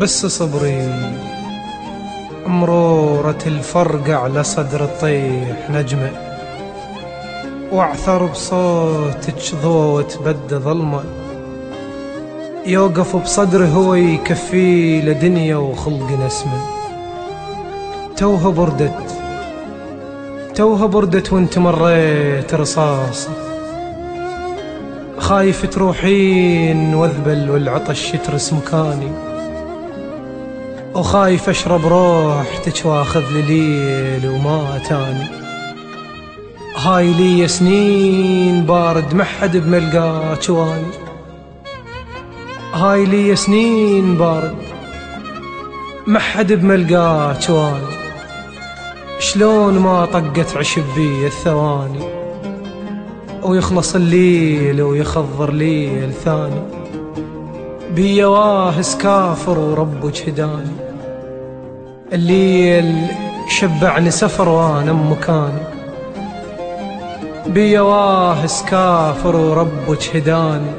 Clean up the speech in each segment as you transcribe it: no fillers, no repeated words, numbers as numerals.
بس صبري مرورة الفرقع على صدر تطيح نجمة، واعثر بصوتك ضوء تبدى ظلمة، يوقف بصدره هو يكفي لدنيا وخلق نسمة. توها بردت وانت مريت رصاصة، خايف تروحين واذبل والعطش يترس مكاني، وخايف اشرب روحتك واخذ لي ليل وما تاني. هاي لي سنين بارد محد بملقى جواني، هاي لي سنين بارد محد بملقى جواني، شلون ما طقت عشبي الثواني، ويخلص الليل ويخضر ليل ثاني، بيا واهس كافر وربك هداني. الليل شبعني سفر وانا بمكاني، بيا واهس كافر وربك هداني.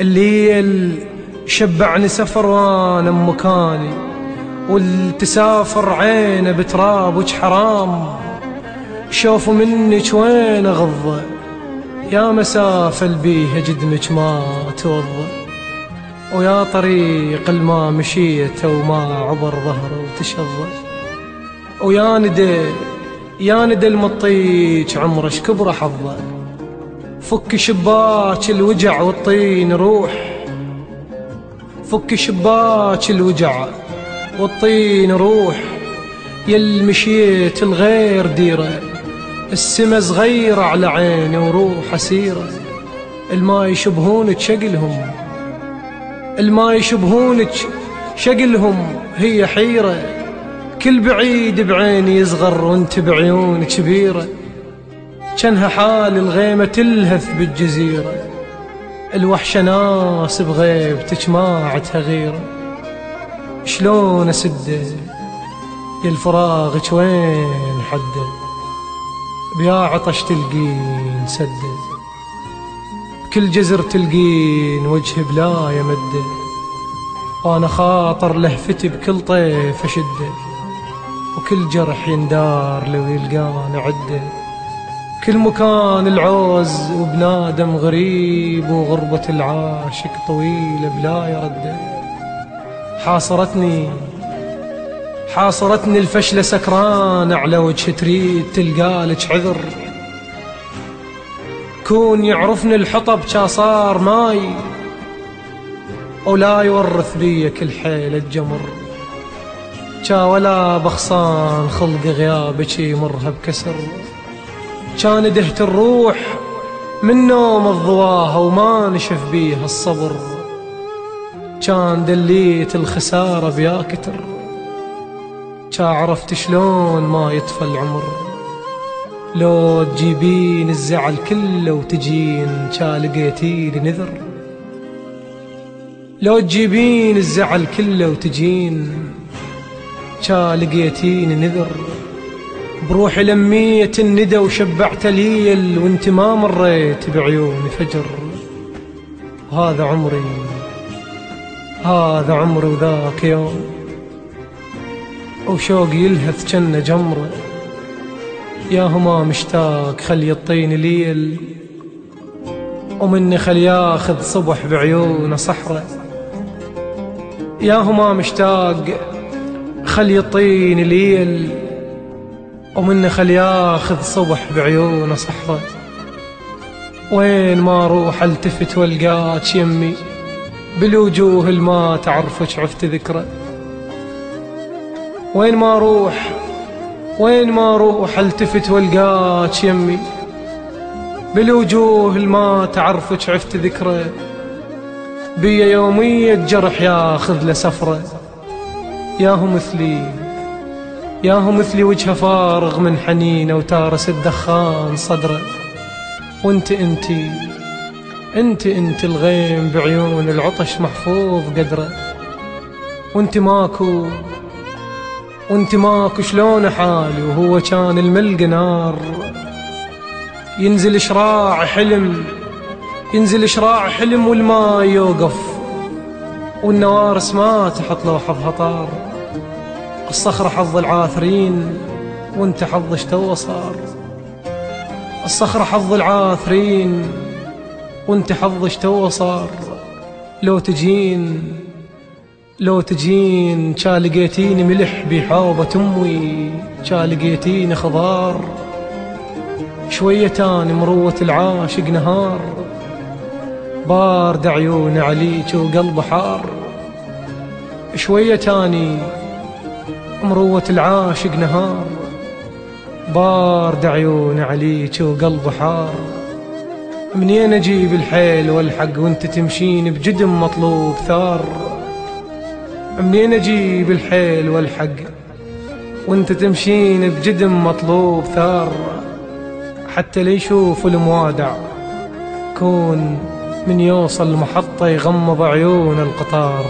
الليل شبعني سفر وانا بمكاني، والتسافر عينه بترابك حرام، شوفوا منك وين اغضى، يا مسافة البيها جدمك ما توضى، ويا طريق الما مشيت وما عبر ظهره وتشظى، ويا ندى المطيج عمرش كبر حظه، فك شباك الوجع والطين روح، فك شباك الوجع والطين روح، يل مشيت الغير ديره، السما صغيرة على عيني وروح أسيرة. الما يشبهونك شقلهم، الما يشبهونك شقلهم هي حيرة، كل بعيد بعيني يصغر وانت بعيون كبيرة، جنها حال الغيمة تلهث بالجزيرة، الوحشة ناس بغيبتك ماعتها غيرة. شلون أسده يا الفراغك وين حده، بيا عطش تلقين سده، بكل جزر تلقين وجه بلا يمده، وانا خاطر لهفتي بكل طيف اشده، وكل جرح يندار لو يلقان عده، كل مكان العوز وبنادم غريب، وغربة العاشق طويلة بلا يرده. حاصرتني الفشلة سكران على وجه تريد تلقالك عذر، كون يعرفني الحطب جا صار ماي، ولا يورث بي كل حيل الجمر، جا ولا بخصان خلق غيابك يمرها بكسر، كان دهت الروح من نوم الضواها وما نشف بيها الصبر، كان دليت الخسارة بيا كتر، كا عرفت شلون ما يطفى العمر، لو تجيبين الزعل كله وتجين كا لقيتيني نذر، لو تجيبين الزعل كله وتجين كا لقيتيني نذر، بروحي لميت الندى وشبعت ليل، وانت ما مريت بعيوني فجر. هذا عمري وذاك يوم، وشوق يلهث جنة جمرة، يا هما مشتاق خلي الطين ليل، ومني خلي ياخذ صبح بعيونه صحرة، يا هما مشتاق خلي الطين ليل، ومني خلي ياخذ صبح بعيونه صحرة. وين ما اروح التفت والقاك يمي، بالوجوه الما تعرفك عفت ذكرى، وين ما اروح التفت والقاك يمي، بالوجوه الما تعرفك عفت ذكرى، بيا يومية جرح ياخذ له سفرة، ياهو مثلي وجهه فارغ من حنينه وتارس الدخان صدره، وانت الغيم بعيون العطش محفوظ قدره، وانت ماكو شلون حالي، وهو كان الملق نار، ينزل شراع حلم والما يوقف، والنوارس ما تحط لو حظها طار. الصخرة حظ العاثرين وانت حظش تو صار. الصخرة حظ العاثرين وانت حظش تو صار. لو تجين كا لقيتيني ملح بحوبة أمي، كا لقيتيني خضار. شوية تاني مروة العاشق نهار، بارد عيون عليك وقلب حار. شوية تاني مروة العاشق نهار، بارد عيون عليك وقلب حار. منين أجيب الحيل والحق وانت تمشين بجدم مطلوب ثار؟ منين أجيب الحيل والحق وانت تمشين بجدم مطلوب ثار؟ حتى ليشوف الموادع كون من يوصل محطة يغمض عيون القطار.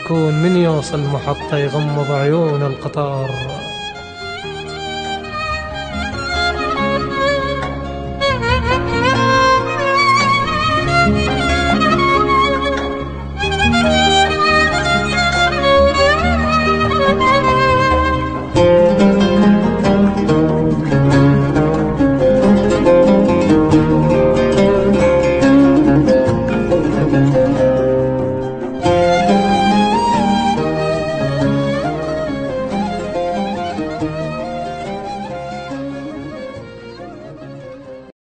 كون من يوصل محطة يغمض عيون القطار.